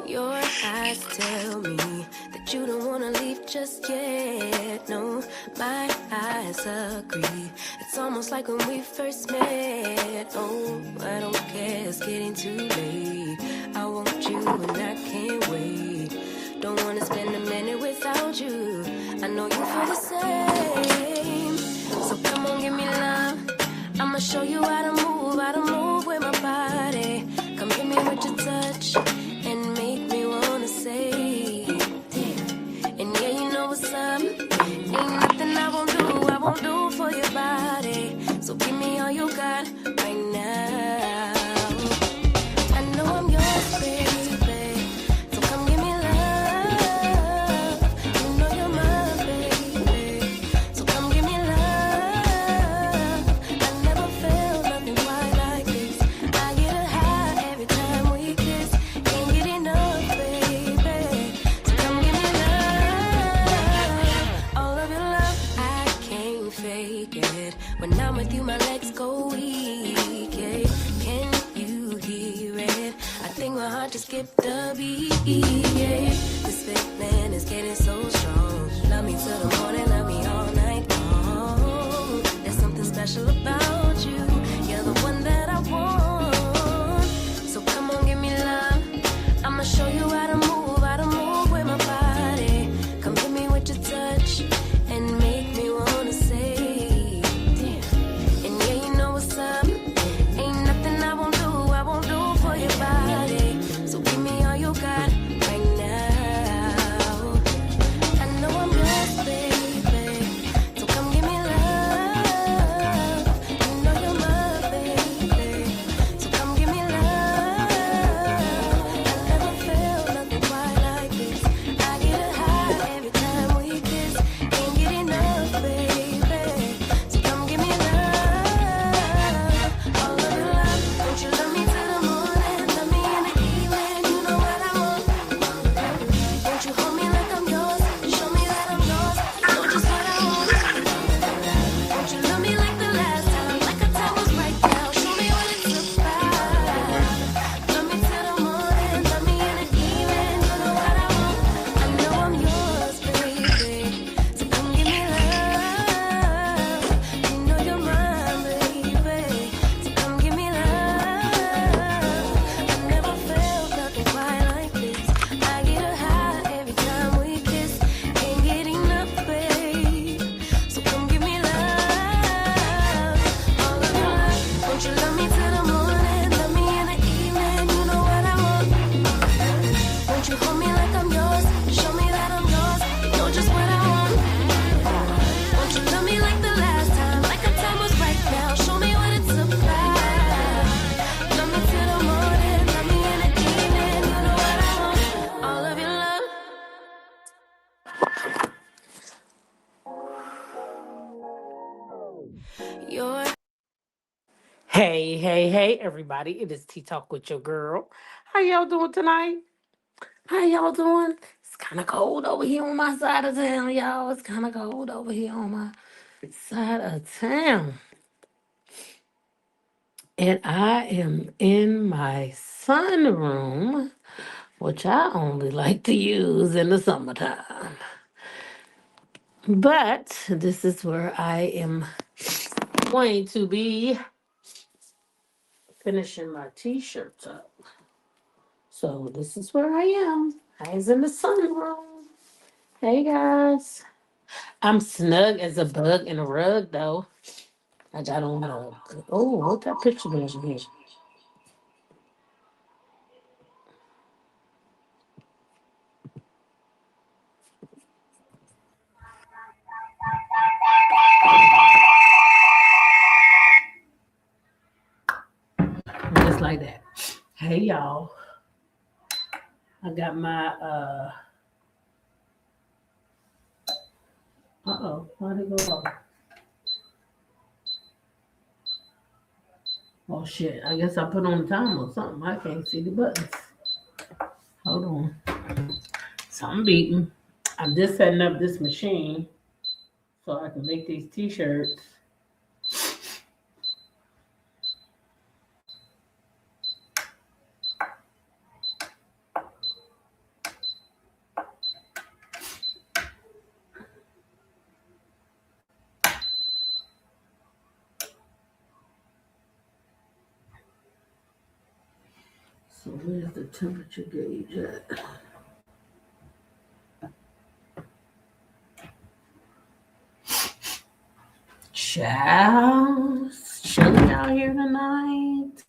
Your eyes tell me that you don't wanna leave just yet. No, my eyes agree. It's almost like when we first met. Oh, I don't care, it's getting too late. I want you and I can't wait. Don't wanna spend a minute without you. I know you feel the same. So come on, give me love. I'ma show you how to move with my body. Come hit me with your touch and make me wanna say, damn. And yeah, you know what's up. Ain't nothing I won't do for your body. So give me all you got right now. I know I'm yours, baby. So come give me love. You know you're my baby. So come give me love. I never felt nothing quite like this. I get a high every time we kiss. Can't get enough, baby. So come give me love. All of your love, I can't fake it. When I'm with you, my legs go weak. Yeah. Can you hear it? I think my heart just skipped a beat. Yeah. This feeling is getting so strong. Love me till the morning, love me all night long. There's something special about you. You're the one that I want. So come on, give me love. I'ma show you how to move with my body. Come hit me with your touch and make me wanna say, damn. And yeah, you know what's up. Ain't nothing I won't do for your body. So give me all you got right now. I know I'm yours, baby. So come give me love. You know you're my baby. So come give me love. I never felt nothing quite like this. I get a high every time we kiss. Can't get enough, baby. So come give me love. All of your love. Don't you love me till the morning? Love me in the evening. You know what I want. Won't you hold me like I'm yours? Show me that I'm yours. You know just what I want. Won't you love me like the last time? Like a time was right now. Show me what it's about. Love me till the morning. Love me in the evening. You know what I want. I know I'm yours, baby. So come give me love. You know you're mine, baby. So come give me love. I never felt nothing quite like this. I get a high every time we kiss. Can't get enough, babe. So come give me love. All of your love. Won't you love me till the morning? Love me in the evening. You know what I want. Won't you hold me like I'm yours? Show me that I'm yours. You know just what I want. Won't you love me like the last time? Like a time was right now. Show me what it's about. Love me till the morning. Love me in the evening. You know what I want. All of your love. Your Hey, everybody. It is Tea Talk with your girl. How y'all doing tonight? How y'all doing? It's kind of cold over here on my side of town, y'all. It's kind of cold over here on my side of town. And I am in my sunroom, which I only like to use in the summertime. But this is where I am going to be finishing my t-shirts up. So this is where I am. I was in the sunroom. Hey guys. I'm snug as a bug in a rug though. I got on a what that picture was here. Just like that. Hey y'all. I got my why'd it go off? Oh shit. I guess I put on the timer or something. I can't see the buttons. Hold on. Something beating. I'm just setting up this machine so I can make these t-shirts. So where's the temperature gauge at? Child, chilly out here tonight.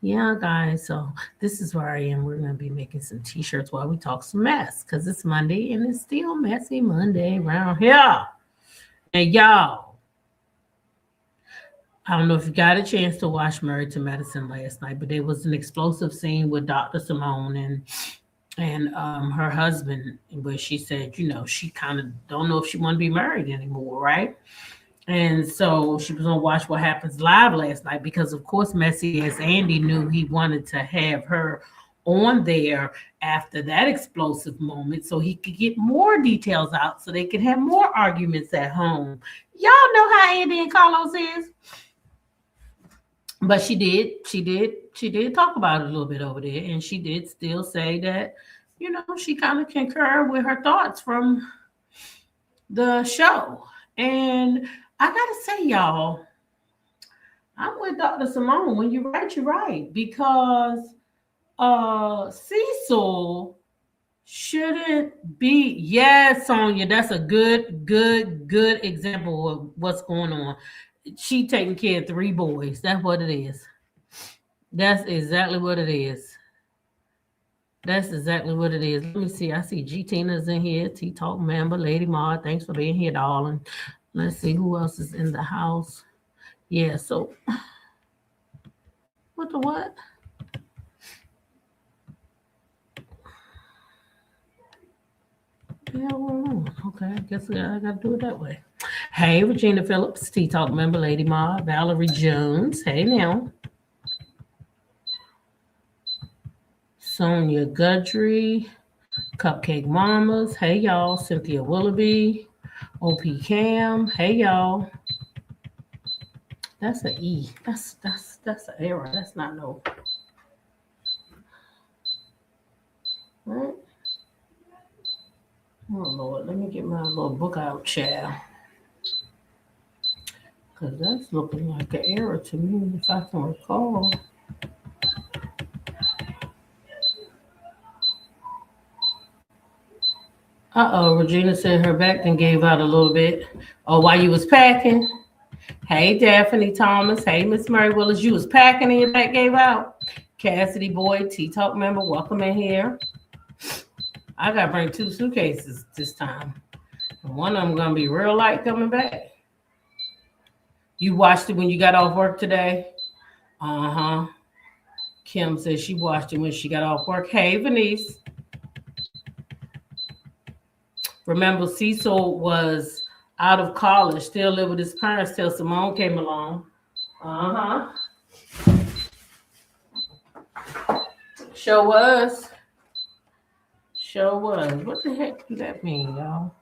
Yeah, guys. So this is where I am. We're gonna be making some t-shirts while we talk some mess, cause it's Monday and it's still messy Monday around here. And y'all, I don't know if you got a chance to watch Married to Medicine last night, but there was an explosive scene with Dr. Simone and her husband, where she said, she kind of don't know if she want to be married anymore, right? And so she was gonna watch What Happens Live last night because, of course, Messy as Andy knew he wanted to have her on there after that explosive moment so he could get more details out so they could have more arguments at home. Y'all know how Andy and Carlos is. But she did talk about it a little bit over there, and she did still say that, she kind of concurred with her thoughts from the show. And I gotta say, y'all, I'm with Dr. Simone. When you're right, because Cecil shouldn't be. Yes, Sonia, that's a good example of what's going on. She taking care of 3 boys. That's what it is. That's exactly what it is. That's exactly what it is. Let me see. I see G Tina's in here. T Talk member, Lady Ma. Thanks for being here, darling. Let's see who else is in the house. Yeah, so what the what? Yeah, well, okay, I guess I gotta do it that way. Hey, Regina Phillips, T Talk member, Lady Ma, Valerie Jones. Hey now. Sonia Gudry, Cupcake Mamas. Hey y'all. Cynthia Willoughby, OP Cam. Hey y'all. That's an E. That's an error. That's not no. Right? Oh Lord, let me get my little book out, child. Cause that's looking like an error to me, if I can recall. Regina said her back then gave out a little bit. Oh, while you was packing. Hey, Daphne Thomas. Hey, Miss Mary Willis. You was packing and your back gave out. Cassidy Boyd, T Talk member, welcome in here. I got to bring 2 suitcases this time. And one of them going to be real light coming back. You watched it when you got off work today? Uh-huh. Kim says she watched it when she got off work. Hey, Venice. Remember, Cecil was out of college, still lived with his parents till Simone came along. Uh-huh. Sure was. Sure was. What the heck does that mean, y'all?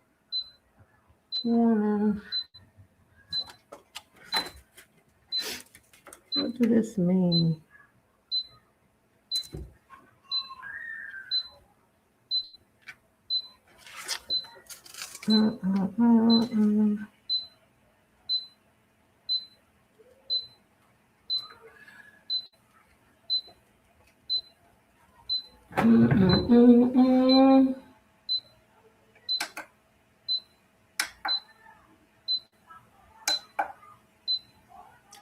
What does this mean?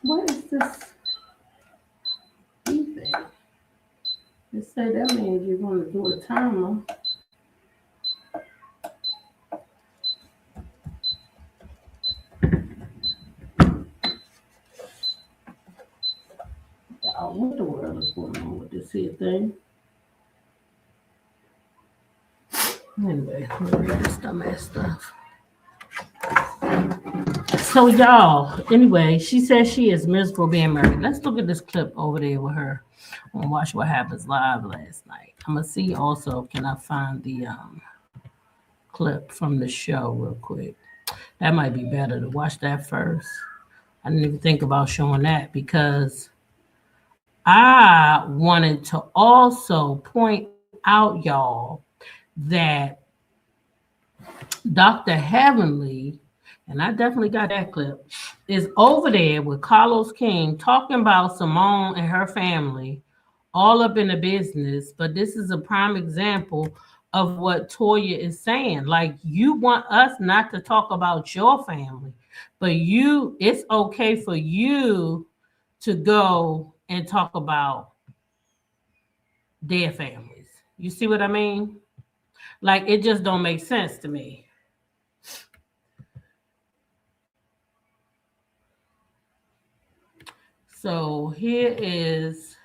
What is this? Thing? They say that means you want to do a timer. What the world is going on with this here thing? Anyway, I'm gonna read this dumbass stuff. So y'all, anyway, she says she is miserable being married. Let's look at this clip over there with her on Watch What Happens Live last night. I'm gonna see also, can I find the clip from the show real quick? That might be better to watch that first. I didn't even think about showing that because I wanted to also point out, y'all, that Dr. Heavenly, and I definitely got that clip, is over there with Carlos King talking about Simone and her family all up in the business, but this is a prime example of what Toya is saying. Like, you want us not to talk about your family, but it's okay for you to go and talk about their families. You see what I mean? Like, it just don't make sense to me. So here is,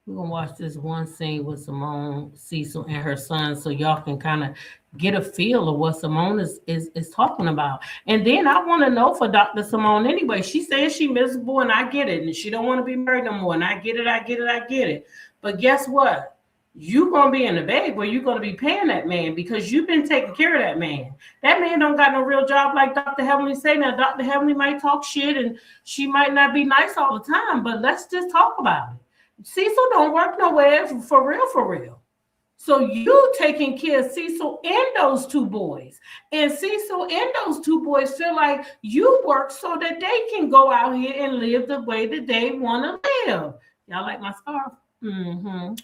we're gonna watch this one scene with Simone Cecil and her son, so y'all can kind of get a feel of what Simone is talking about. And then I want to know for Dr. Simone anyway. She says she's miserable, and I get it, and she don't want to be married no more. And I get it. But guess what? You're gonna be in the bed where you're gonna be paying that man, because you've been taking care of that man. That man don't got no real job, like Dr. Heavenly say. Now, Dr. Heavenly might talk shit and she might not be nice all the time, but let's just talk about it. Cecil don't work nowhere for real. So you taking care of Cecil and those two boys. And Cecil and those two boys feel like you work so that they can go out here and live the way that they want to live. Y'all like my scarf? Mm-hmm.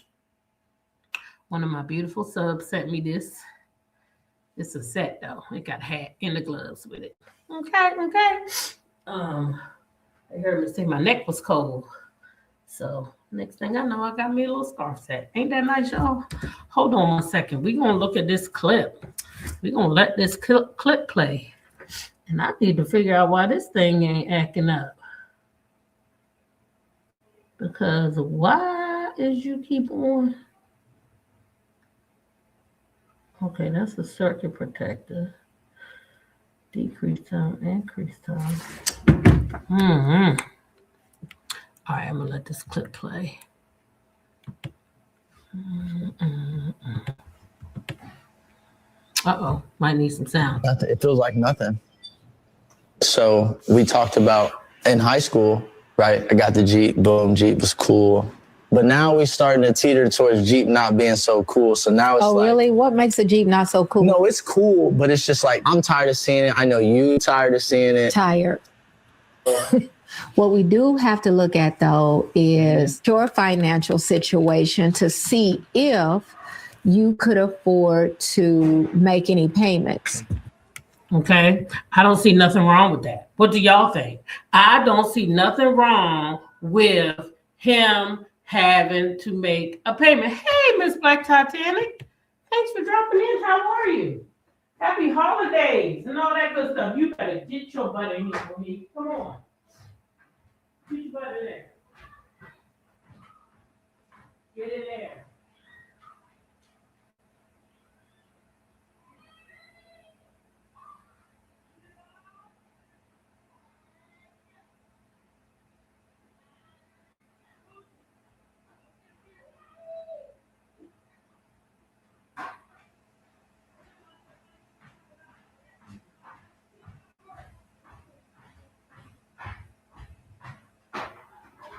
One of my beautiful subs sent me this. It's a set though. It got a hat and the gloves with it. Okay. I heard me say my neck was cold. So next thing I know, I got me a little scarf set. Ain't that nice, y'all? Hold on 1 second. We're gonna look at this clip. We're gonna let this clip play. And I need to figure out why this thing ain't acting up. Because why is you keep on? Okay, that's a circuit protector. Decrease time, increase time. Mm-hmm. All right, I'm gonna let this clip play. Uh-oh, might need some sound. It feels like nothing. So we talked about in high school, right? I got the Jeep, boom, Jeep was cool. But now we're starting to teeter towards Jeep not being so cool. So now it's really? What makes a Jeep not so cool? No, it's cool, but it's just like, I'm tired of seeing it. I know you tired of seeing it. Tired. What we do have to look at, though, is your financial situation to see if you could afford to make any payments. Okay. I don't see nothing wrong with that. What do y'all think? I don't see nothing wrong with him having to make a payment. Hey, Miss Black Titanic. Thanks for dropping in. How are you? Happy holidays and all that good stuff. You better get your butt in here for me. Come on. Get your butt in there. Get in there.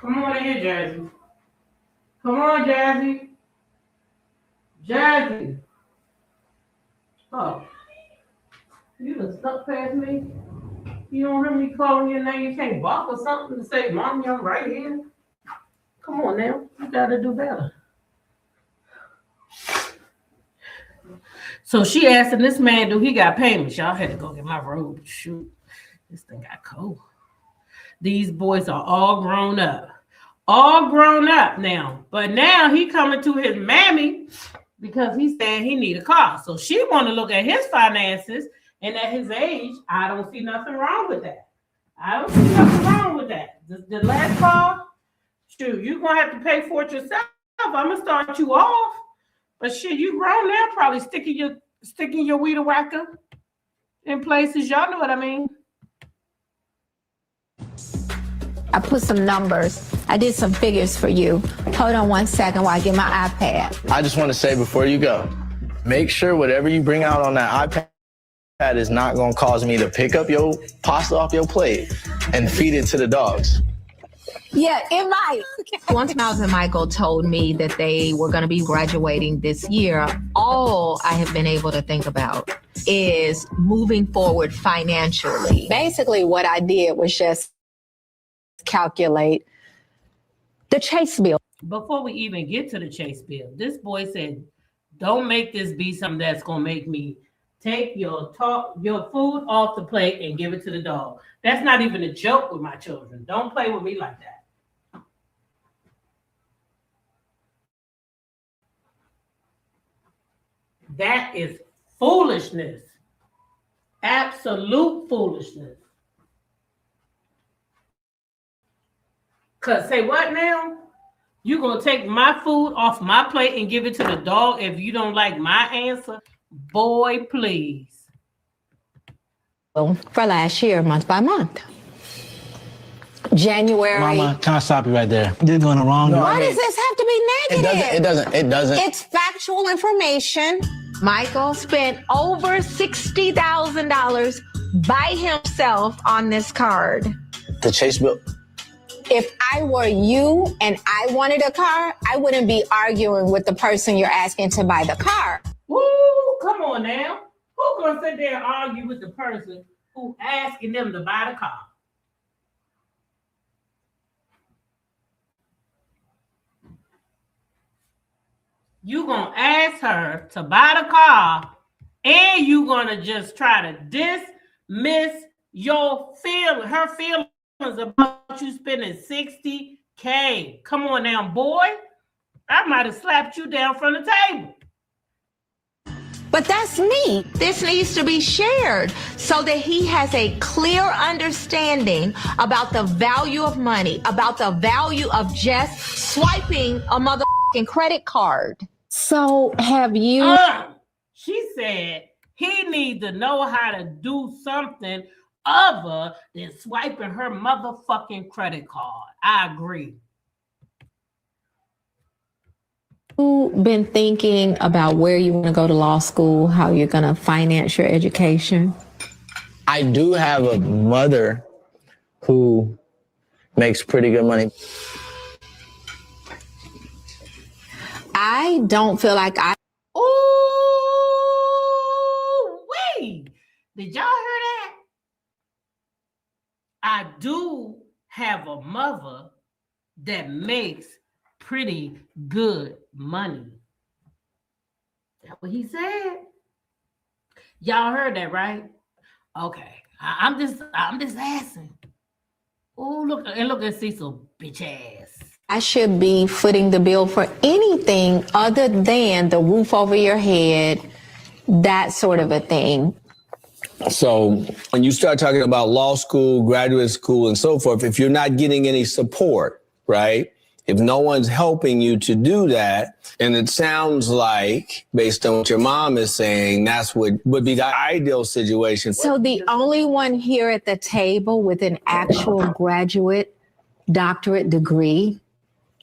Come on in here, Jazzy. Come on, Jazzy. Jazzy. Oh. You done stuck past me? You don't hear me calling your name? You can't bark or something to say, Mommy, I'm right here? Come on now. You gotta do better. So she asking this man, do he got payments? Y'all had to go get my robe. Shoot. This thing got cold. These boys are all grown up. All grown up now. But now he coming to his mammy because he's saying he need a car. So she want to look at his finances, and at his age, I don't see nothing wrong with that. I don't see nothing wrong with that. The last car, shoot, you're going to have to pay for it yourself. I'm going to start you off. But shit, you grown now, probably sticking your weed whacker in places. Y'all know what I mean. I put some numbers. I did some figures for you. Hold on 1 second while I get my iPad. I just want to say before you go, make sure whatever you bring out on that iPad is not going to cause me to pick up your pasta off your plate and feed it to the dogs. Yeah, it might. Once Miles and Michael told me that they were going to be graduating this year, all I have been able to think about is moving forward financially. Basically, what I did was just calculate the Chase bill. before we even get to the Chase bill, this boy said, don't make this be something that's going to make me take your food off the plate and give it to the dog. That's not even a joke with my children. Don't play with me like that. That is foolishness. Absolute foolishness. Because say what now? You going to take my food off my plate and give it to the dog if you don't like my answer? Boy, please. For last year, month by month. January. Mama, can I stop you right there? You're going the wrong way. Why does this have to be negative? It doesn't. It's factual information. Michael spent over $60,000 by himself on this card. The Chase bill. If I were you and I wanted a car, I wouldn't be arguing with the person you're asking to buy the car. Woo, come on now. Who's going to sit there and argue with the person who asking them to buy the car? You going to ask her to buy the car and you going to just try to dismiss her feelings about you spending $60K. Come on now, boy. I might have slapped you down from the table. But that's me. This needs to be shared so that he has a clear understanding about the value of money, about the value of just swiping a motherfucking credit card. So have you? She said he needs to know how to do something other than swiping her motherfucking credit card. I agree. You been thinking about where you want to go to law school, how you're going to finance your education? I do have a mother who makes pretty good money. I don't feel like I. Oh, wait. Did y'all hear that? I do have a mother that makes pretty good money. That's what he said. Y'all heard that, right? Okay. I'm just asking. Oh, look at Cecil, bitch ass. I should be footing the bill for anything other than the roof over your head, that sort of a thing. So when you start talking about law school, graduate school, and so forth, if you're not getting any support, right? If no one's helping you to do that, and it sounds like, based on what your mom is saying, that's what would be the ideal situation. So the only one here at the table with an actual graduate doctorate degree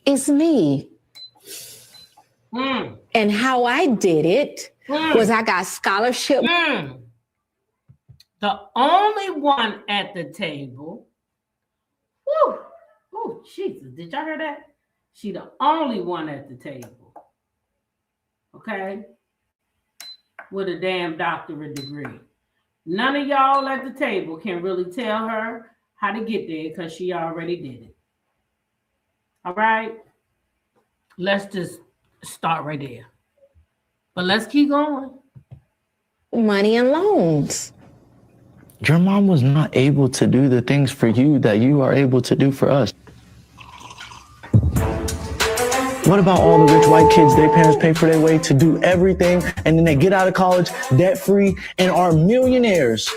is me. And how I did it was I got scholarship. The only one at the table. Woo! Oh, Jesus. Did y'all hear that? She the only one at the table. Okay? With a damn doctorate degree. None of y'all at the table can really tell her how to get there because she already did it. All right? Let's just start right there. But let's keep going. Money and loans. Your mom was not able to do the things for you that you are able to do for us. What about all the rich white kids, their parents pay for their way to do everything, and then they get out of college debt-free and are millionaires?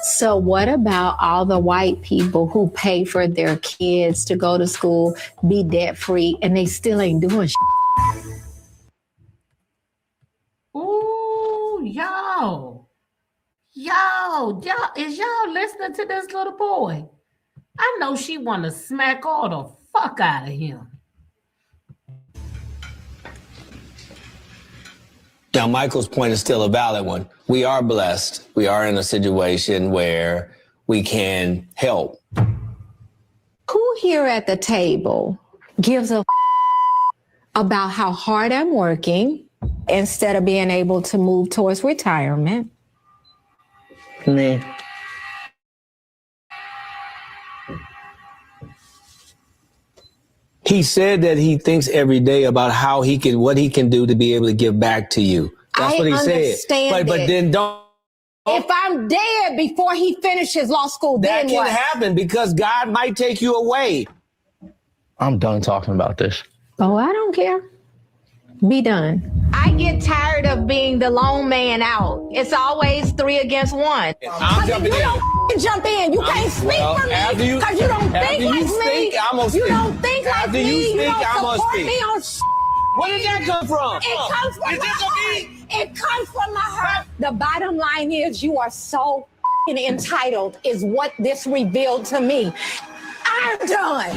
So what about all the white people who pay for their kids to go to school, be debt-free, and they still ain't doing shit? Ooh, y'all, is y'all listening to this little boy? I know she want to smack all the fuck out of him. Now, Michael's point is still a valid one. We are blessed. We are in a situation where we can help. Who here at the table gives a about how hard I'm working instead of being able to move towards retirement? Me. He said that he thinks every day about how what he can do to be able to give back to you. That's what he said. But then don't. If I'm dead before he finishes law school, That then can what? happen because God might take you away. I'm done talking about this. Oh, I don't care. Be done. I get tired of being the lone man out. It's always 3 against 1. I'm jumping You in. don't jump in. You can't speak for me because you don't think like me. You don't think like After me. you You speak, don't I'm gonna support speak. me on Where did that come from? It comes from Is my this a heart. beat? It comes from my heart. The bottom line is you are so entitled is what this revealed to me. I'm done.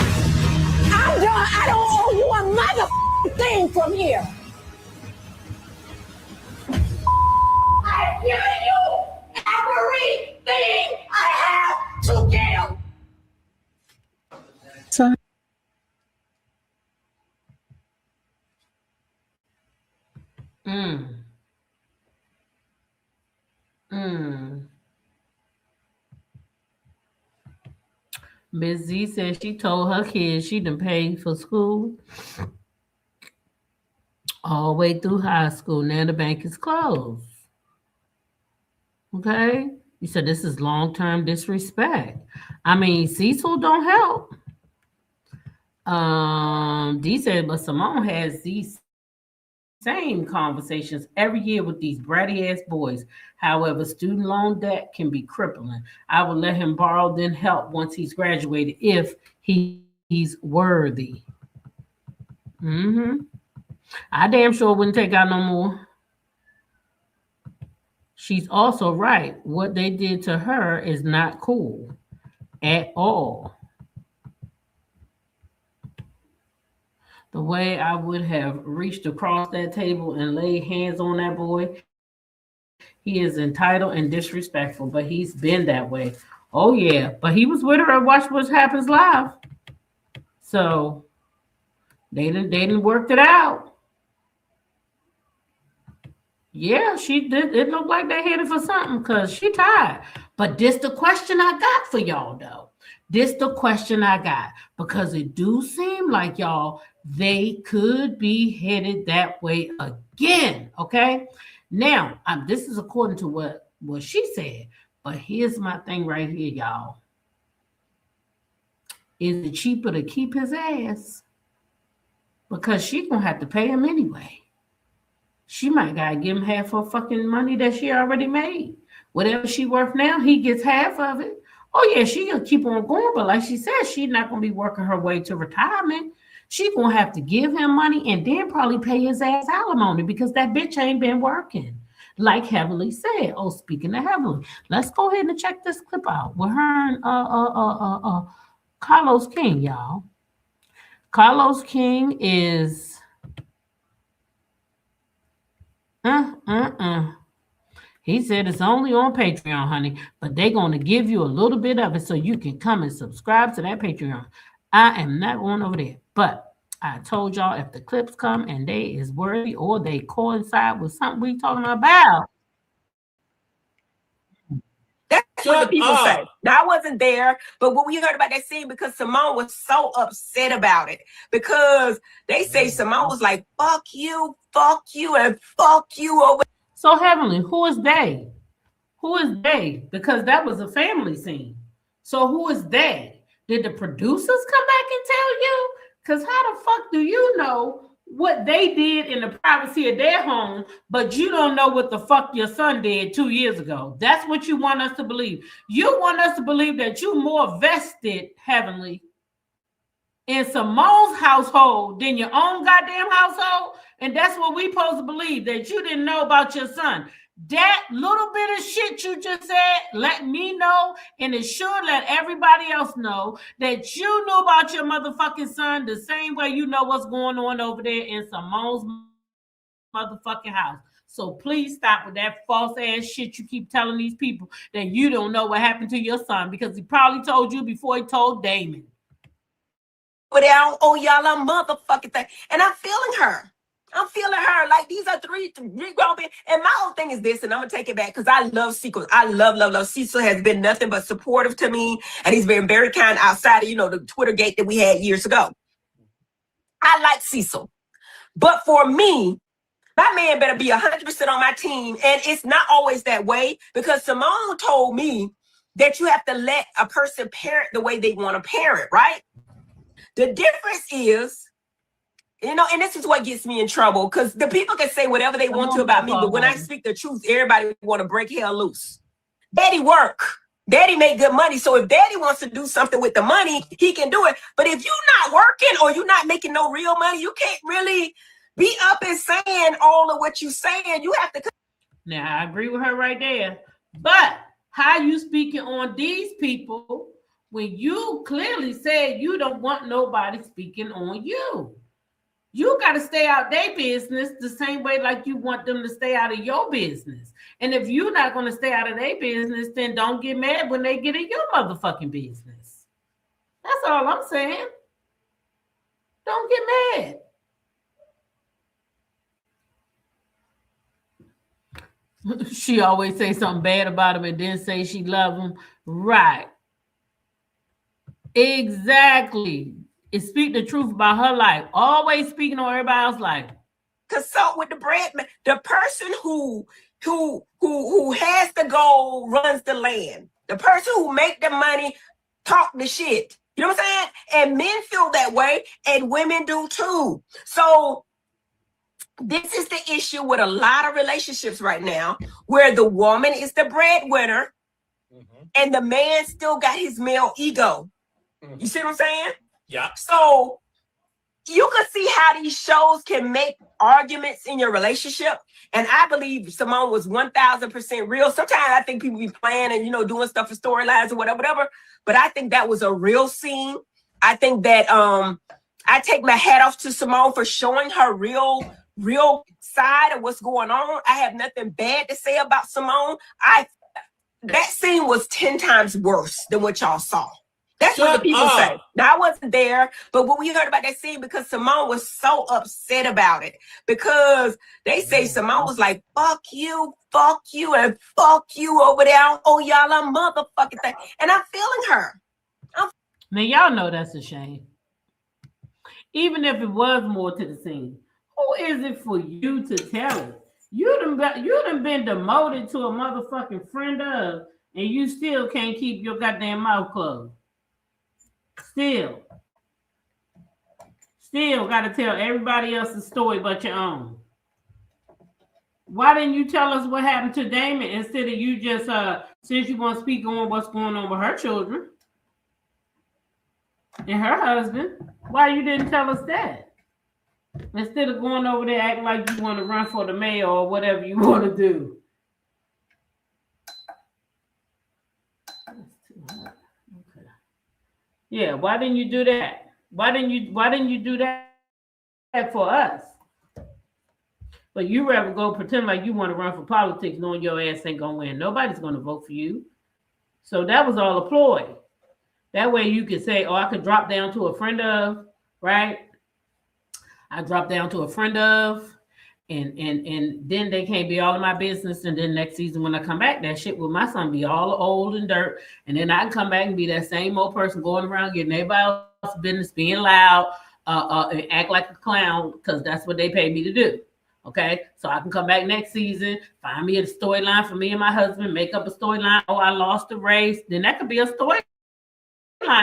I'm done. I don't owe you a mother thing from here. I've given you everything I have to give. So Ms. Z said she told her kids she done paid for school all the way through high school. Now the bank is closed. Okay? You said this is long-term disrespect. I mean, Cecil don't help. D said, but Simone has these same conversations every year with these bratty ass boys. However, student loan debt can be crippling. I will let him borrow, then help once he's graduated if he's worthy. I damn sure wouldn't take out no more. She's also right. What they did to her is not cool at all. The way I would have reached across that table and laid hands on that boy, he is entitled and disrespectful, but he's been that way. Oh, yeah. But he was with her and watched What Happens Live. So they didn't work it out. Yeah, she did. It looked like they headed for something because she tired. But this the question I got for y'all, though. This the question I got. Because it do seem like, y'all, they could be headed that way again, okay? Now, this is according to what she said. But here's my thing right here, y'all. Is it cheaper to keep his ass? Because she gonna have to pay him anyway. She might gotta give him half her fucking money that she already made. Whatever she worth now, he gets half of it. Oh yeah, she gonna keep on going, but like she said, she's not gonna be working her way to retirement. She gonna have to give him money and then probably pay his ass alimony because that bitch ain't been working. Like Heavenly said. Oh, speaking of Heavenly, let's go ahead and check this clip out with her and Carlos King, y'all. Carlos King is He said it's only on Patreon, honey, but they're going to give you a little bit of it so you can come and subscribe to that Patreon. I am not going over there, but I told y'all if the clips come and they is worthy or they coincide with something we talking about. That's what the people say. Now, I wasn't there, but when we heard about that scene, because Simone was so upset about it, because they say Simone was like, fuck you, and fuck you over. So, Heavenly, who is they? Who is they? Because that was a family scene. So, who is they? Did the producers come back and tell you? Because how the fuck do you know what they did in the privacy of their home, but you don't know what the fuck your son did 2 years ago? That's what you want us to believe. You want us to believe that you're more vested, Heavenly, in Simone's household than your own goddamn household? And that's what we supposed to believe, that you didn't know about your son. That little bit of shit you just said, let me know, and it should let everybody else know that you knew about your motherfucking son the same way you know what's going on over there in Simone's motherfucking house. So please stop with that false ass shit you keep telling these people that you don't know what happened to your son, because he probably told you before he told Damon. But I don't owe y'all a motherfucking thing. And I'm feeling her. I'm feeling her. Like, these are three grown men. And my whole thing is this, and I'm going to take it back because I love Cecil. I love. Cecil has been nothing but supportive to me. And he's been very kind outside of, the Twitter gate that we had years ago. I like Cecil. But for me, my man better be 100% on my team. And it's not always that way, because Simone told me that you have to let a person parent the way they want to parent, right? The difference is, you know, and this is what gets me in trouble, because the people can say whatever they want to about me, but when I speak the truth, everybody want to break hell loose. Daddy work. Daddy make good money. So if daddy wants to do something with the money, he can do it. But if you're not working or you're not making no real money, you can't really be up and saying all of what you're saying. You have to. Now, I agree with her right there. But how you speaking on these people when you clearly said you don't want nobody speaking on you? You got to stay out their business the same way like you want them to stay out of your business. And if you're not going to stay out of their business, then don't get mad when they get in your motherfucking business. That's all I'm saying. Don't get mad. She always say something bad about him and then say she love him. Right. Exactly. And speak the truth about her life. Always speaking on everybody else's life. Consult with the bread man. The person who has the goal runs the land. The person who make the money talk the shit. You know what I'm saying? And men feel that way, and women do too. So this is the issue with a lot of relationships right now, where the woman is the breadwinner, and the man still got his male ego. You see what I'm saying? Yeah. So you can see how these shows can make arguments in your relationship. And I believe Simone was 1000% real. Sometimes I think people be playing and, you know, doing stuff for storylines or whatever. But I think that was a real scene. I think that I take my hat off to Simone for showing her real side of what's going on. I have nothing bad to say about Simone. That scene was 10 times worse than what y'all saw. That's what the people say. Now, I wasn't there, but when we heard about that scene, because Simone was so upset about it, because they say Simone was like, fuck you, and fuck you over there. Oh, y'all a motherfucking thing. And I'm feeling her. Now, y'all know that's a shame. Even if it was more to the scene, who is it for you to tell it? You done been demoted to a motherfucking friend of, and you still can't keep your goddamn mouth closed. Still got to tell everybody else's story but your own. Why didn't you tell us what happened to Damon instead of you just, since you want to speak on what's going on with her children and her husband? Why you didn't tell us that? Instead of going over there acting like you want to run for the mayor or whatever you want to do. Yeah, why didn't you do that? Why didn't you do that for us? But you rather go pretend like you want to run for politics knowing your ass ain't gonna win. Nobody's gonna vote for you. So that was all a ploy. That way you could say, oh, I could drop down to a friend of, right? I dropped down to a friend of, and then they can't be all in my business. And then next season when I come back, that shit with my son be all old and dirt. And then I can come back and be that same old person going around getting everybody else's business, being loud, and act like a clown, because that's what they pay me to do. Okay, so I can come back next season, find me a storyline for me and my husband, make up a storyline. Oh, I lost the race. Then that could be a storyline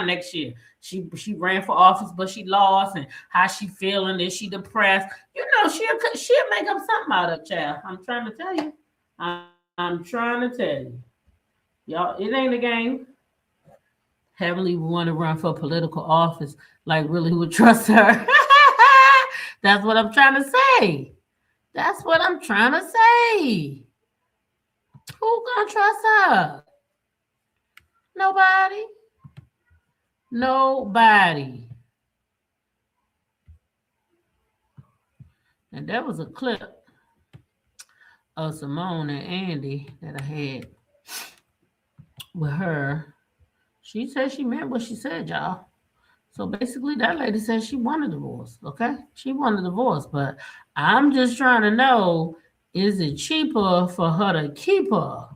next year. She ran for office, but she lost, and how she feeling? Is she depressed? You know, she'll make up something out of it, child. I'm trying to tell you. I'm trying to tell you. Y'all, it ain't a game. Heavenly would want to run for political office. Like, really, who would trust her? That's what I'm trying to say. That's what I'm trying to say. Who gonna trust her? Nobody. Nobody. And there was a clip of Simone and Andy that I had with her. She said she meant what she said, y'all. So basically, that lady said she wanted a divorce, okay? She wanted a divorce, but I'm just trying to know, is it cheaper for her to keep her?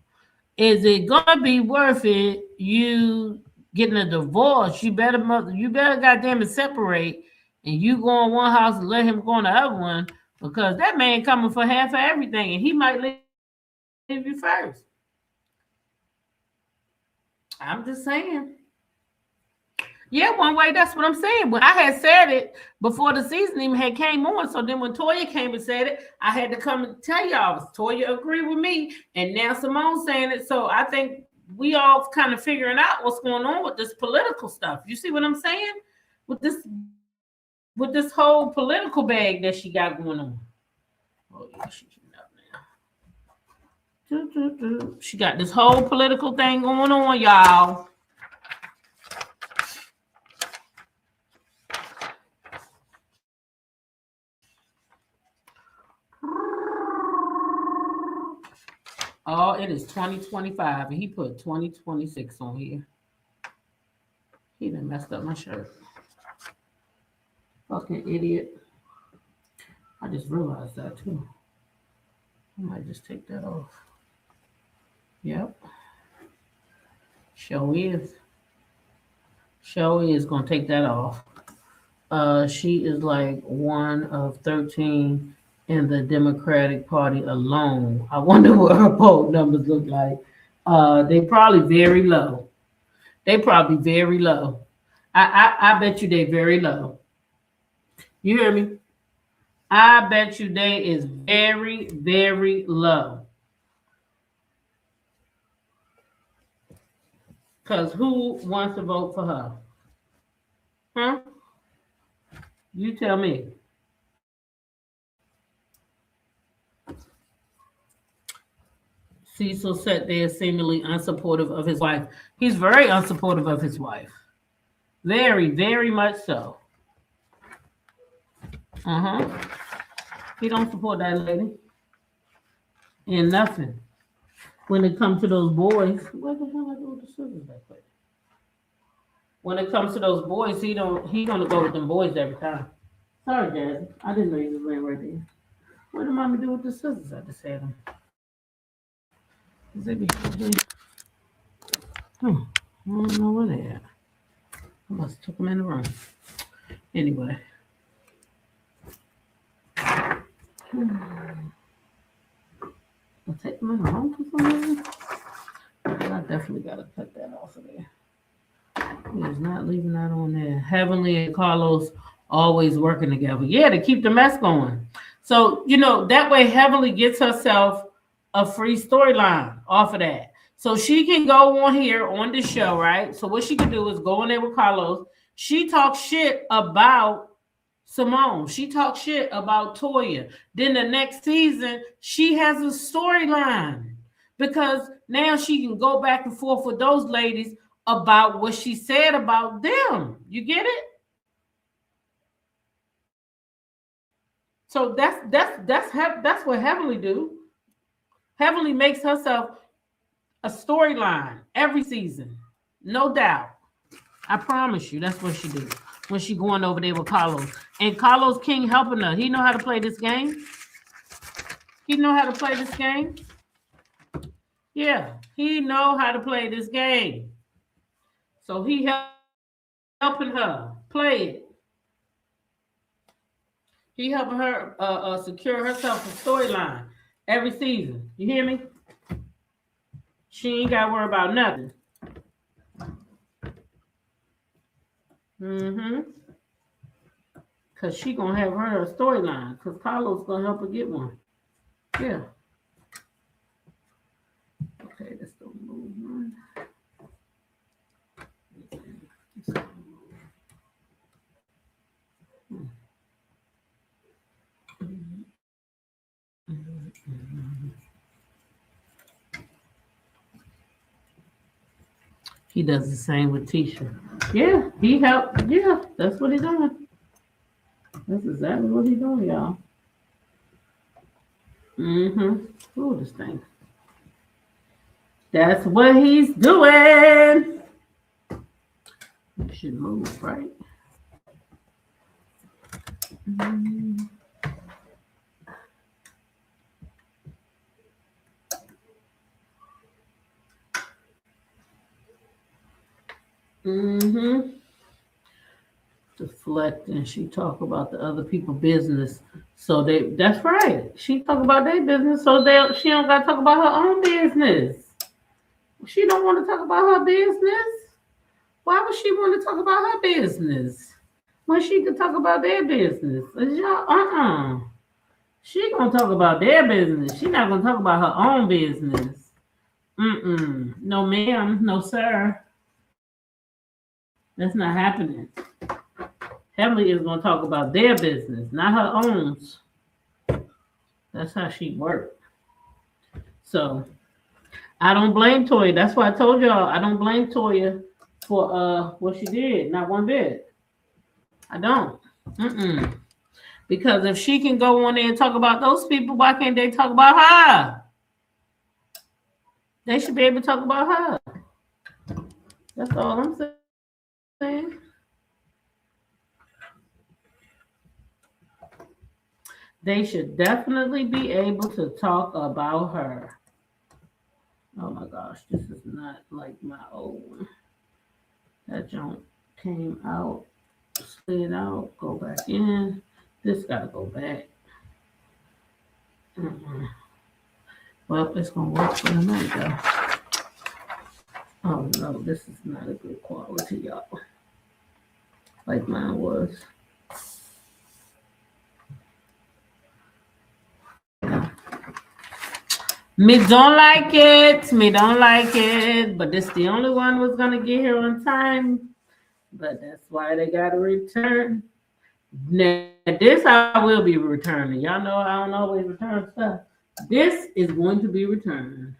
Is it gonna be worth it, you getting a divorce? You better goddamn it separate and you go in one house and let him go in the other one, because that man coming for half of everything, and he might leave you first. I'm just saying. Yeah, one way, that's what I'm saying. But I had said it before the season even had came on. So then when Toya came and said it, I had to come and tell y'all. Toya agreed with me, and now Simone's saying it. So I think we all kind of figuring out what's going on with this political stuff. You see what I'm saying? With this whole political bag that she got going on. Oh yeah, she's up now. She got this whole political thing going on, y'all. Oh, it is 2025, and he put 2026 on here. He done messed up my shirt. Fucking idiot. I just realized that too. I might just take that off. Yep. Show is gonna take that off. She is like one of 13 in the Democratic Party alone. I wonder what her poll numbers look like. They probably very low. I bet you they very low. You hear me? I bet you they is very, very low. Because who wants to vote for her? Huh? You tell me. Cecil sat there seemingly unsupportive of his wife. He's very unsupportive of his wife. Very, very much so. He don't support that lady. And nothing. When it comes to those boys, what the hell I do with the scissors that way? When it comes to those boys, he gonna go with them boys every time. Sorry, Jazzy. I didn't know you was laying right there. What did mommy do with the scissors? I just had them. I don't know where they at. I must have took them in the room. Anyway. I'll take them in the room for some reason. I definitely got to cut that off of there. He is not leaving that on there. Heavenly and Carlos always working together. Yeah, to keep the mess going. So, that way Heavenly gets herself a free storyline off of that. So she can go on here on the show, right? So what she can do is go in there with Carlos. She talks shit about Simone. She talks shit about Toya. Then the next season, she has a storyline because now she can go back and forth with those ladies about what she said about them. You get it? So that's what Heavenly do. Heavenly makes herself a storyline every season, no doubt. I promise you, that's what she do when she going over there with Carlos. And Carlos King helping her. He know how to play this game. Yeah, he know how to play this game. So he helping her play it. He helping her secure herself a storyline every season. You hear me? She ain't got to worry about nothing. Because she going to have her a storyline. Because Carlos going to help her get one. Yeah. Okay, let's go move on. He does the same with Tisha. Yeah, he helped. Yeah, that's what he's doing. That's exactly what he's doing, y'all. Ooh, this thing. That's what he's doing. It should move, right? deflecting. She talk about the other people business. So that's right. She talk about their business, so she don't gotta talk about her own business. She don't want to talk about her business. Why would she want to talk about her business when she could talk about their business? She gonna talk about their business. She not gonna talk about her own business. No, ma'am. No, sir. That's not happening. Heavenly is gonna talk about their business, not her own. That's how she works. So I don't blame Toya. That's why I told y'all I don't blame Toya for what she did. Not one bit. I don't. Because if she can go on there and talk about those people, why can't they talk about her? They should be able to talk about her. That's all I'm saying. They should definitely be able to talk about her. Oh my gosh, this is not like my old one. That junk came out, slid out, go back in. This gotta go back. Well, it's gonna work for the night though. Oh no, this is not a good quality, y'all. Like mine was. Me don't like it. But this the only one was gonna get here on time. But that's why they gotta return. Now this I will be returning. Y'all know I don't always return stuff. This is going to be returned.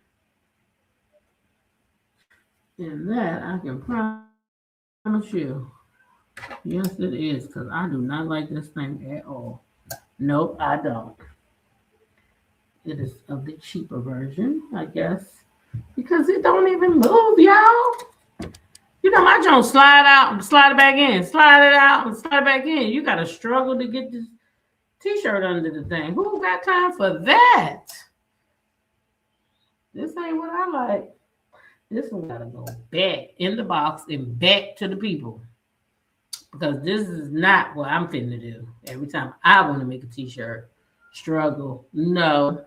And that I can promise you. Yes, it is, because I do not like this thing at all. Nope, I don't. It is of the cheaper version, I guess, because it don't even move, y'all. You know, my joint slide out and slide it back in, slide it out and slide it back in. You got to struggle to get this t-shirt under the thing. Who got time for that? This ain't what I like. This one got to go back in the box and back to the people, because this is not what I'm finna do. Every time I want to make a t-shirt, struggle. No.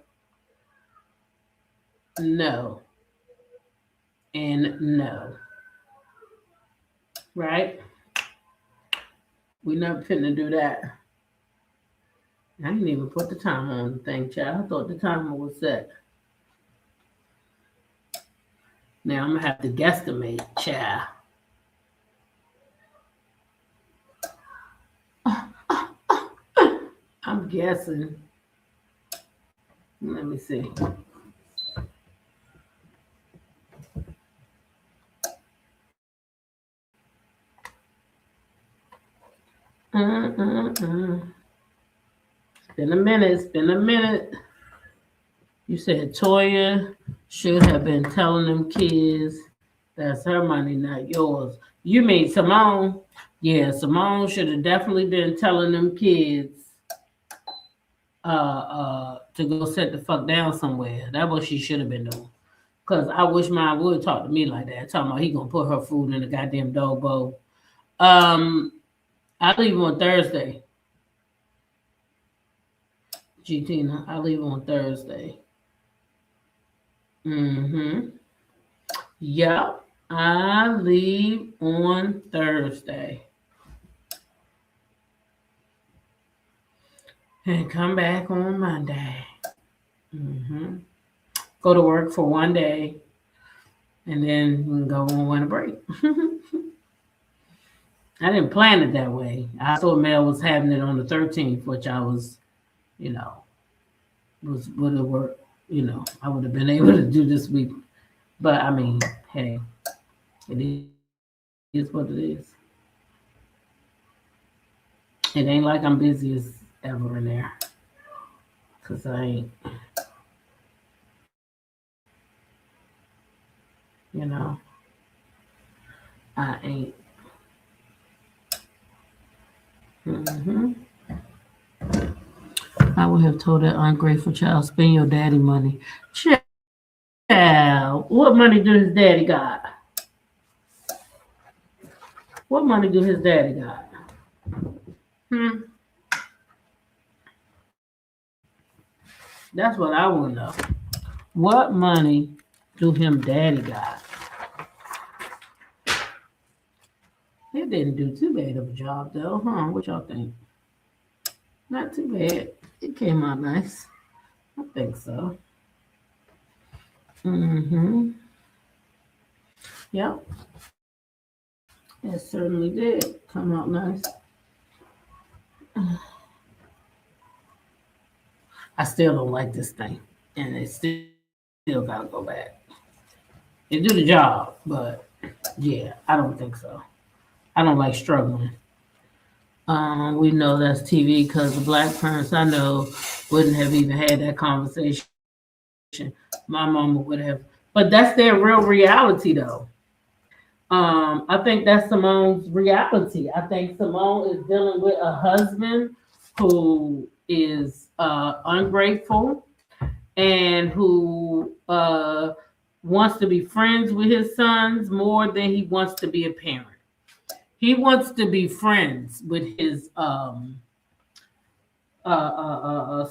And no. Right? We never finna do that. I didn't even put the timer on the thing, child. I thought the timer was set. Now I'm gonna have to guesstimate, child. I'm guessing. Let me see. It's been a minute. You said Toya should have been telling them kids that's her money, not yours. You mean Simone? Yeah, Simone should have definitely been telling them kids to go sit the fuck down somewhere. That's what she should have been doing. Because I wish mine would talk to me like that. Talking about he gonna put her food in the goddamn dog bowl. I leave on Thursday. Tina, I leave on Thursday. Yep, I leave on Thursday. And come back on Monday. Go to work for one day. And then go on winter break. I didn't plan it that way. I thought Mel was having it on the 13th, which I was, would have worked. I would have been able to do this week. But I mean, hey, it is what it is. It ain't like I'm busy as ever in there. Because I ain't. I ain't. I would have told that ungrateful child, spend your daddy money. Child, what money do his daddy got? What money do his daddy got? That's what I want to know. What money do him daddy got? He didn't do too bad of a job though, huh? What y'all think? Not too bad. It came out nice. I think so. Mm-hmm. Yep. It certainly did come out nice. I still don't like this thing. And it still gotta go back. It do the job, but yeah, I don't think so. I don't like struggling. We know that's TV because the black parents I know wouldn't have even had that conversation. My mama would have, but that's their real reality though. I think that's Simone's reality. I think Simone is dealing with a husband who is ungrateful and who wants to be friends with his sons more than he wants to be a parent. He wants to be friends with his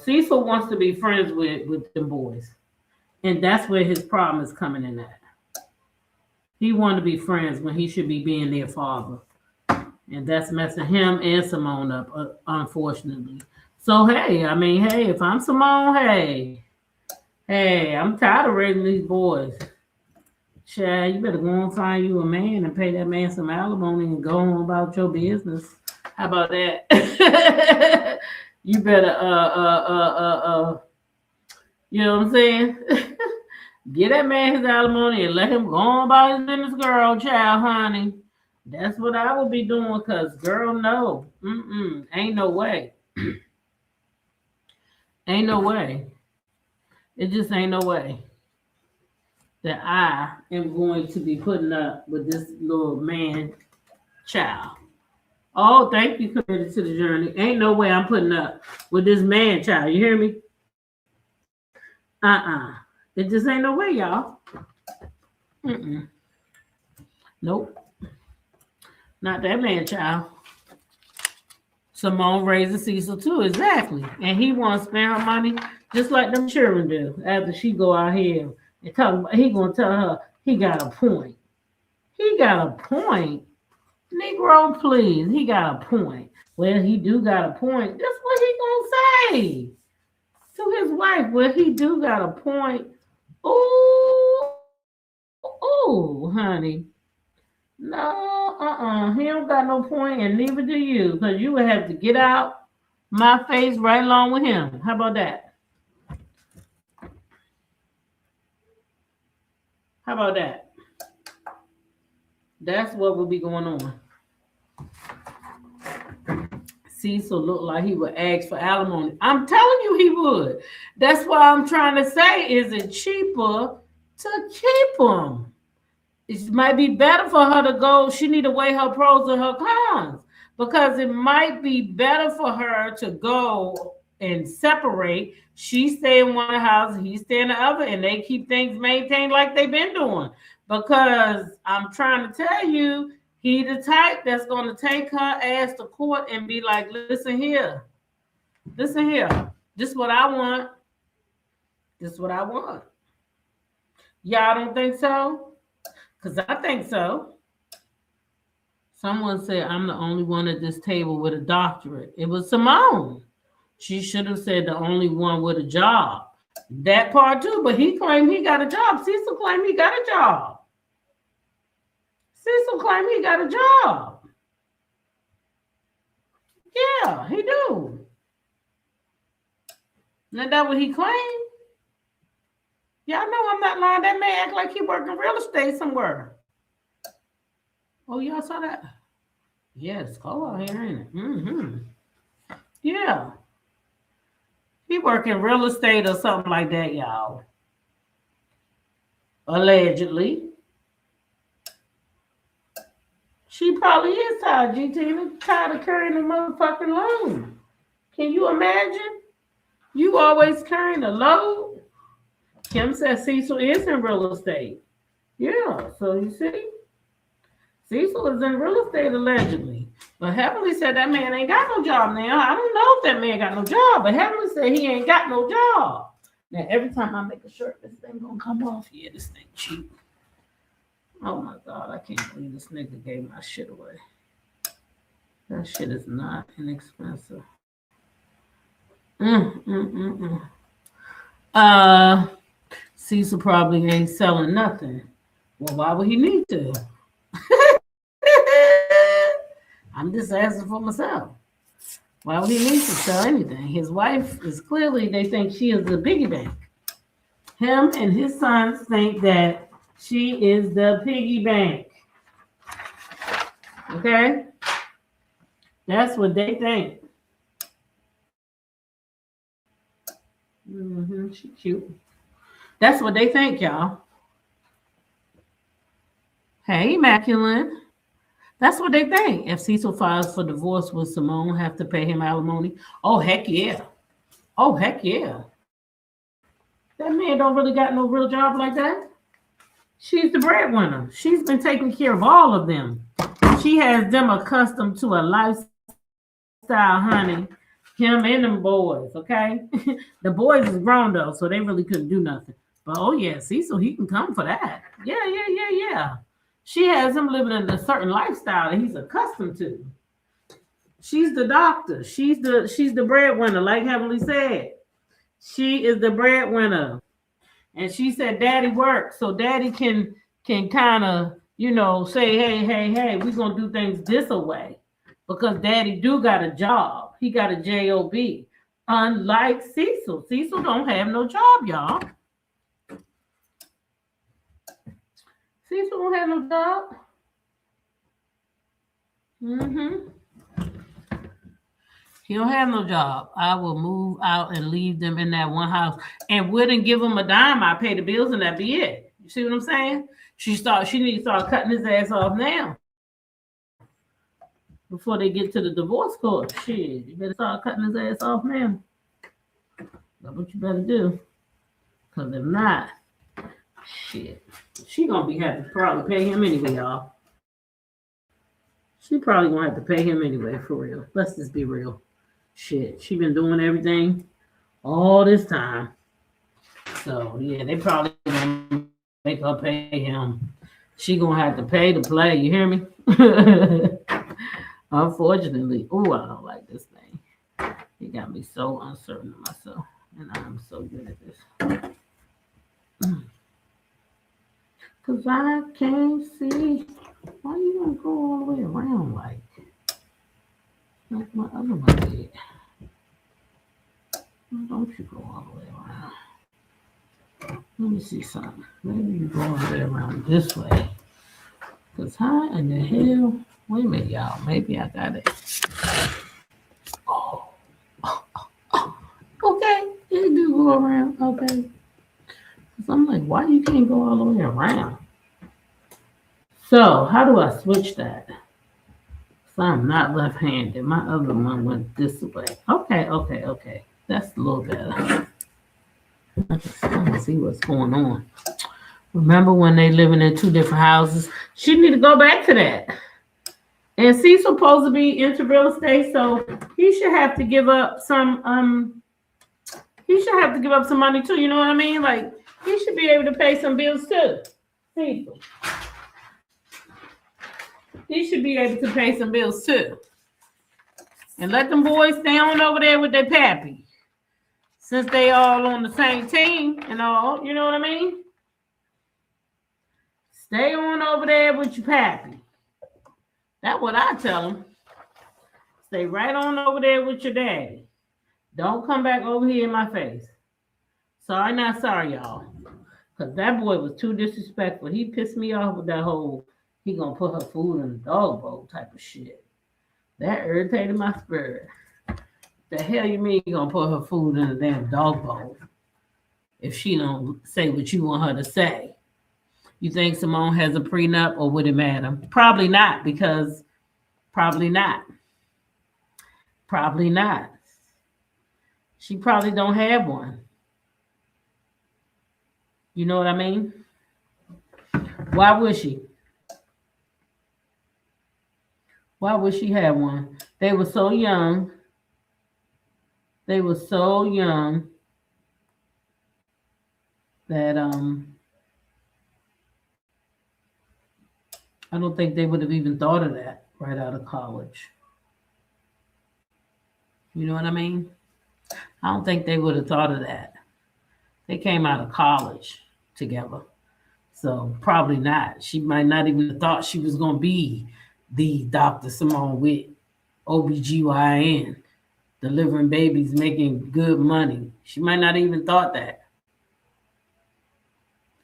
Cecil wants to be friends with them boys. And that's where his problem is coming in at. He wanted to be friends when he should be being their father. And that's messing him and Simone up, unfortunately. So, hey, if I'm Simone, hey, I'm tired of raising these boys. Chad, you better go and find you a man and pay that man some alimony and go on about your business. How about that? You better, you know what I'm saying? Get that man his alimony and let him go on about his business, girl, child, honey. That's what I would be doing, because, girl, no. Ain't no way. Ain't no way. It just ain't no way that I am going to be putting up with this little man child. Oh, thank you, Committed to the Journey. Ain't no way I'm putting up with this man child. You hear me? It just ain't no way, y'all. Nope. Not that man child. Simone raises Cecil too, exactly. And he wants to spend her money just like them children do. After she go out here and talk about, he gonna tell her he got a point. He got a point. Negro, please. He got a point. Well, he do got a point. That's what he gonna say to his wife. Well, he do got a point. Ooh, honey. No, he don't got no point, and neither do you, because you would have to get out my face right along with him. How about that? How about that? That's what would be going on. Cecil looked like he would ask for alimony. I'm telling you he would. That's why I'm trying to say, is it cheaper to keep him? It might be better for her to go. She need to weigh her pros and her cons, because it might be better for her to go and separate. She stay in one house, he stay in the other, and they keep things maintained like they've been doing. Because I'm trying to tell you, he the type that's going to take her ass to court and be like, listen here. This is what I want. This is what I want. Y'all don't think so? Because I think so. Someone said, I'm the only one at this table with a doctorate. It was Simone. She should have said the only one with a job. That part too, but he claimed he got a job. Cecil claimed he got a job. Cecil claimed he got a job. Yeah, he do. Isn't that what he claimed? Y'all know I'm not lying. That man act like he working real estate somewhere. Oh, y'all saw that? Yes, go out here, ain't it? Yeah. He working real estate or something like that, y'all. Allegedly. She probably is tired, G-Tina. Tired of carrying the motherfucking load. Can you imagine? You always carrying a load. Kim says Cecil is in real estate. Yeah, so you see? Cecil is in real estate allegedly. But Heavenly said that man ain't got no job now. I don't know if that man got no job, but Heavenly said he ain't got no job. Now, every time I make a shirt, this thing gonna come off. Yeah, this thing cheap. Oh my God, I can't believe this nigga gave my shit away. That shit is not inexpensive. Cecil probably ain't selling nothing. Well, why would he need to? I'm just asking for myself. Why would he need to sell anything? His wife is clearly, they think she is the piggy bank. Him and his sons think that she is the piggy bank. Okay? That's what they think. She cute. That's what they think, y'all. Hey, Immaculate. That's what they think. If Cecil files for divorce, will Simone have to pay him alimony? Oh, heck yeah. Oh, heck yeah. That man don't really got no real job like that. She's the breadwinner. She's been taking care of all of them. She has them accustomed to a lifestyle, honey. Him and them boys, okay? The boys is grown, though, so they really couldn't do nothing. But, oh, yeah, Cecil, he can come for that. Yeah. She has him living in a certain lifestyle that he's accustomed to. She's the doctor. She's the breadwinner, like Heavenly said. She is the breadwinner. And she said daddy works, so daddy can kind of, say, hey, we're going to do things this way. Because daddy do got a job. He got a job. Unlike Cecil. Cecil don't have no job, y'all. Cecil don't have no job. He don't have no job. I will move out and leave them in that one house and wouldn't give him a dime. I pay the bills and that'd be it. You see what I'm saying? She need to start cutting his ass off now. Before they get to the divorce court. Shit, you better start cutting his ass off now. That's what you better do. Because if not, shit, she gonna be having to probably pay him anyway, y'all. She probably gonna have to pay him anyway, for real. Let's just be real. Shit, she been doing everything all this time. So, yeah, they probably gonna make her pay him. She gonna have to pay to play, you hear me? Unfortunately, I don't like this thing. It got me so uncertain of myself, and I'm so good at this. Cause I can't see. Why you gonna go all the way around like my other one did? Why don't you go all the way around? Let me see something. Maybe you go all the way around this way. Cause how in the hell? Wait a minute, y'all. Maybe I got it. Oh. Okay. It do go around. Okay. So I'm like, why you can't go all the way around? So how do I switch that? So I'm not left-handed. My other one went this way. Okay. That's a little better. Let's see what's going on. Remember when they living in two different houses? She need to go back to that. And Cecil's supposed to be into real estate, so he should have to give up some money too, you know what I mean? Like, he should be able to pay some bills too. Cecil. He should be able to pay some bills too. And let them boys stay on over there with their pappy. Since they all on the same team and all, you know what I mean? Stay on over there with your pappy. That's what I tell them. Stay right on over there with your daddy. Don't come back over here in my face. Sorry, not sorry, y'all. Because that boy was too disrespectful. He pissed me off with that whole, he gonna put her food in the dog bowl type of shit. That irritated my spirit. The hell you mean you gonna put her food in a damn dog bowl if she don't say what you want her to say? You think Simone has a prenup, or would it matter? Probably not, because probably not. She probably don't have one. You know what I mean? Why would she? Why would she have one? They were so young. They were so young that I don't think they would have even thought of that right out of college. You know what I mean? I don't think they would have thought of that. They came out of college together. So probably not. She might not even have thought she was going to be the Dr. Simone with OBGYN, delivering babies, making good money. She might not even thought that.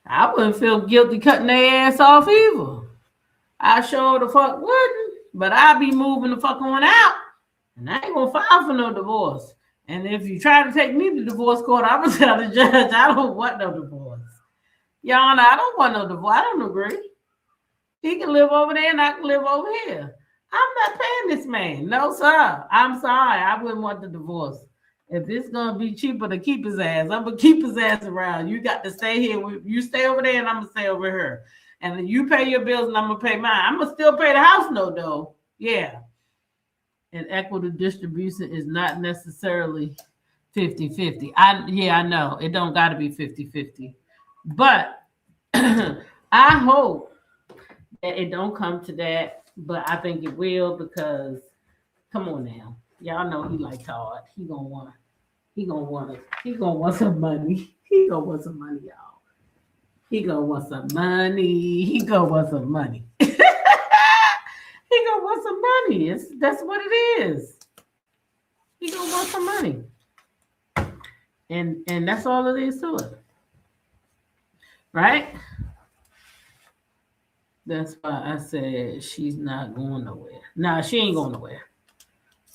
I wouldn't feel guilty cutting their ass off either. I sure the fuck wouldn't, but I'd be moving the fuck on out. And I ain't gonna file for no divorce. And if you try to take me to divorce court, I'm gonna tell the judge I don't want no divorce. Your Honor, I don't want no divorce. I don't agree. He can live over there and I can live over here. I'm not paying this man. No, sir. I'm sorry. I wouldn't want the divorce. If it's gonna be cheaper to keep his ass, I'm gonna keep his ass around. You got to stay here. You stay over there and I'm gonna stay over here. And then you pay your bills and I'm gonna pay mine. I'm gonna still pay the house note though. Yeah. And equitable distribution is not necessarily 50-50. I know. It don't gotta be 50-50. But I hope that it don't come to that. But I think it will because come on now. Y'all know he like Todd. He gonna want some money. He gonna want some money, y'all. He gonna want some money. He gonna want some money. He gonna want some money. That's what it is. He gonna want some money. And that's all it is to it. Right? That's why I said she's not going nowhere. Nah, she ain't going nowhere.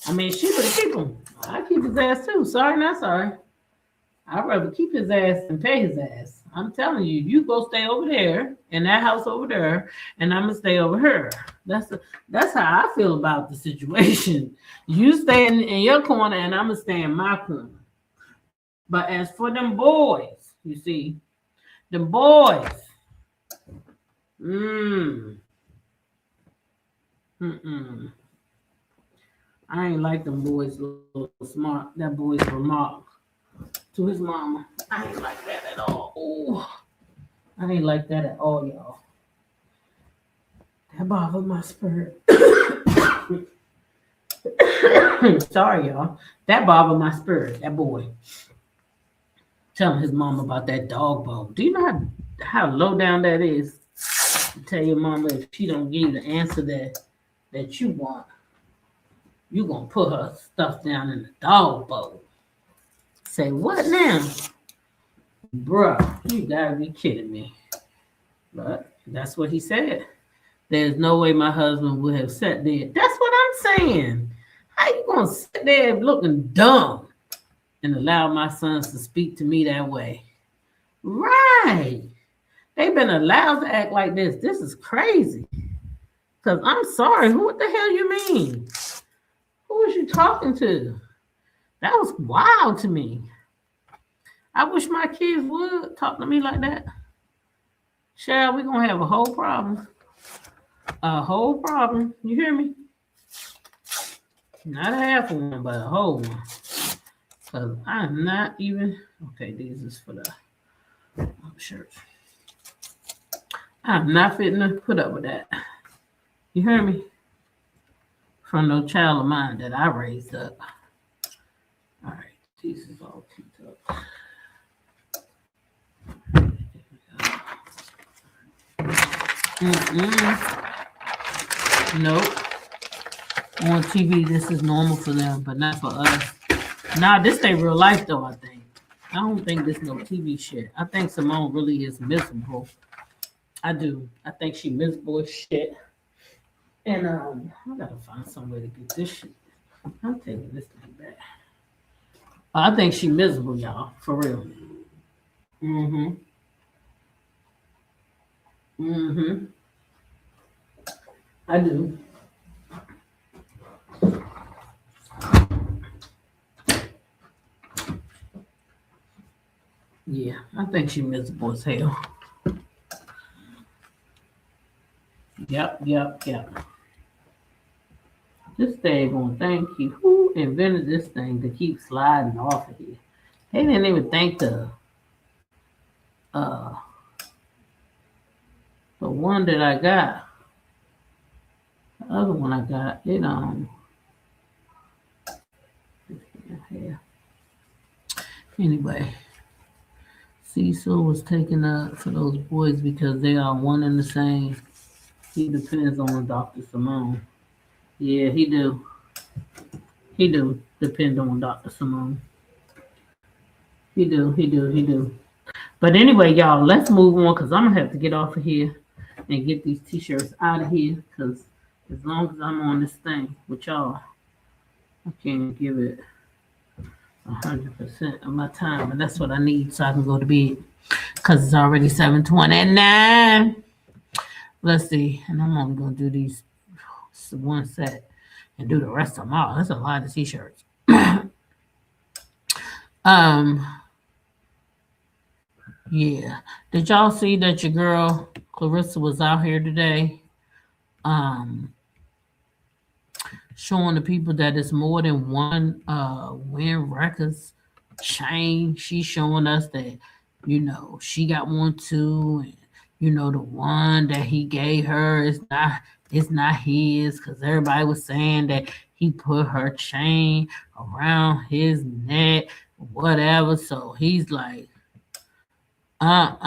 I mean, she would keep him. I keep his ass too. Sorry, not sorry. I'd rather keep his ass than pay his ass. I'm telling you, you go stay over there in that house over there, and I'm gonna stay over here. That's how I feel about the situation. You stay in your corner, and I'm gonna stay in my corner. But as for them boys, you see, them boys. I ain't like them boys little smart. That boy's remark to his mama. I ain't like that at all. Ooh. I ain't like that at all, y'all. That bothered my spirit. Sorry, y'all. That bothered my spirit, that boy. Telling his mom about that dog bone. Do you know how low down that is? Tell your mama if she don't give you the answer that you want, you gonna put her stuff down in the dog bowl. Say what now? Bruh, you gotta be kidding me. But that's what he said. There's no way my husband would have sat there. That's what I'm saying. How you gonna sit there looking dumb and allow my sons to speak to me that way? Right. They've been allowed to act like this. This is crazy. Because I'm sorry. What the hell you mean? Who was you talking to? That was wild to me. I wish my kids would talk to me like that. Cheryl, we're going to have a whole problem. A whole problem. You hear me? Not a half of one, but a whole one. Because I'm not even... Okay, these is for the shirts. I'm not fitting to put up with that. You hear me? From no child of mine that I raised up. All right, these is all kicked up. Nope. On TV, this is normal for them, but not for us. Now, this ain't real life, though, I think. I don't think this no TV shit. I think Simone really is miserable. I do. I think she miserable as shit. And I gotta find some way to get this shit. I'm taking this thing back. I think she miserable, y'all. For real. I do. Yeah, I think she miserable as hell. Yep. Daggone thank you. Who invented this thing to keep sliding off of here? They didn't even think uh the one that I got, the other one I got, yeah. Anyway, Cecil was taken up for those boys because they are one and the same. He depends on Dr. Simone. Yeah, he do. He do depend on Dr. Simone. He do. But anyway, y'all, let's move on because I'm gonna have to get off of here and get these t-shirts out of here because as long as I'm on this thing with y'all, I can't give it 100% of my time, and that's what I need so I can go to bed because it's already 7:29. Let's see, and I'm only gonna do these one set and do the rest of them all. That's a lot of t-shirts. Yeah. Did y'all see that your girl Clarissa was out here today? Showing the people that it's more than one Win Records chain. She's showing us that, she got one too, and the one that he gave her is not his, because everybody was saying that he put her chain around his neck, whatever. So he's like, child,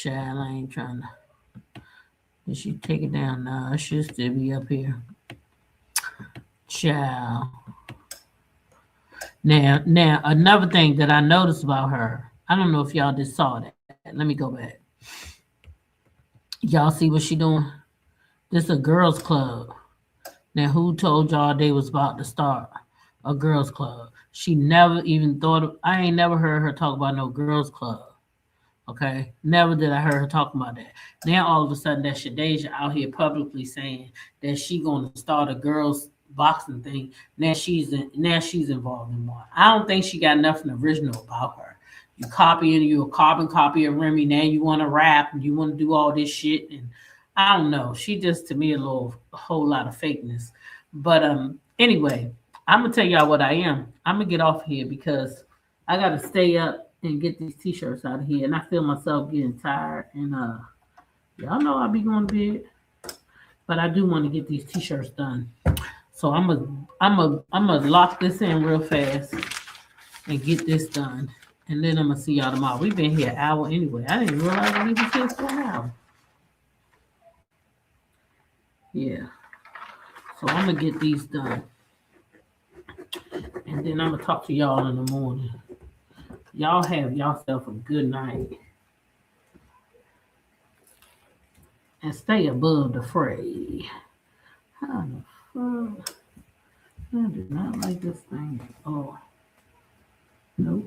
I ain't trying to. Did she take it down? No, it should still be up here. Child. Now, another thing that I noticed about her, I don't know if y'all just saw that. Let me go back. Y'all see what she doing? This is a girls club. Now, who told y'all they was about to start a girls club? She never even thought of, I ain't never heard her talk about no girls club. Okay, never did I hear her talk about that. Now all of a sudden that Shadeja out here publicly saying that she gonna start a girls boxing thing. Now she's involved in one. I don't think she got nothing original about her. You a carbon copy of Remy. Now you want to rap and you want to do all this shit, and I don't know. She just, to me, a whole lot of fakeness. But anyway, I'm gonna tell y'all what I am. I'm gonna get off here because I gotta stay up and get these t-shirts out of here, and I feel myself getting tired, and y'all know I'll be going to bed, but I do want to get these t-shirts done. So I'm gonna lock this in real fast and get this done, and then I'm gonna see y'all tomorrow. We've been here an hour anyway. I didn't realize we was here for an hour. Yeah, so I'm gonna get these done, and then I'm gonna talk to y'all in the morning. Y'all have yourself a good night. And stay above the fray. How the fuck? I do not like this thing. Oh. Nope.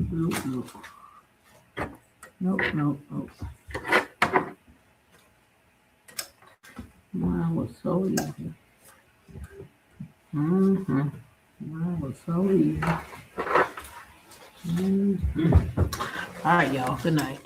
Mine was so easy. Mine was so easy. All right, y'all. Good night.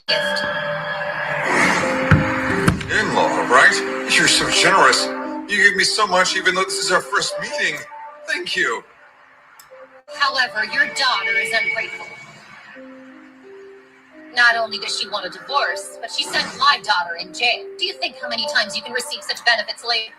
funniest. In-law, right? You're so generous. You gave me so much even though this is our first meeting. Thank you. However, your daughter is ungrateful. Not only does she want a divorce, but she sent my daughter in jail. Do you think how many times you can receive such benefits later?